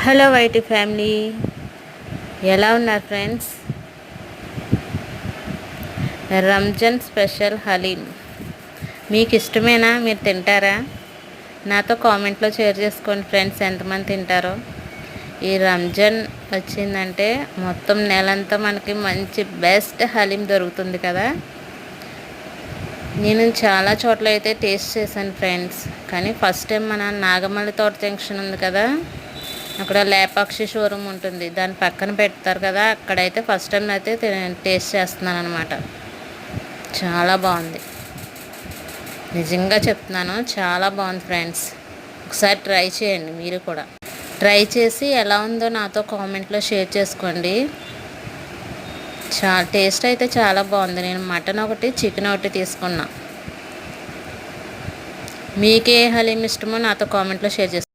Hello YT family, ఎలా ఉన్నారు friends? Ramzan special haleem మీకు ఇష్టమేనా? మీరు తింటారా? నాతో కామెంట్లో షేర్ చేసుకోండి ఫ్రెండ్స్, ఎంతమంది తింటారో. ఈ రంజాన్ వచ్చిందంటే మొత్తం నెలంతా మనకి మంచి బెస్ట్ హలీం దొరుకుతుంది కదా. నేను చాలా చోట్ల అయితే టేస్ట్ చేశాను ఫ్రెండ్స్, కానీ ఫస్ట్ టైం మన నాగమల్లి తోట జంక్షన్ ఉంది కదా, అక్కడ లేపాక్షి షోరూమ్ ఉంటుంది, దాని పక్కన పెడతారు కదా, అక్కడైతే ఫస్ట్ టైం అయితే టేస్ట్ చేస్తున్నాను అనమాట. చాలా బాగుంది, నిజంగా చెప్తున్నాను, చాలా బాగుంది ఫ్రెండ్స్. ఒకసారి ట్రై చేయండి, మీరు కూడా ట్రై చేసి ఎలా ఉందో నాతో కామెంట్లో షేర్ చేసుకోండి. టేస్ట్ అయితే చాలా బాగుంది. నేను మటన్ ఒకటి, చికెన్ ఒకటి తీసుకున్నా. మీకే హలీం ఇష్టమో నాతో కామెంట్లో షేర్ చేసుకోండి.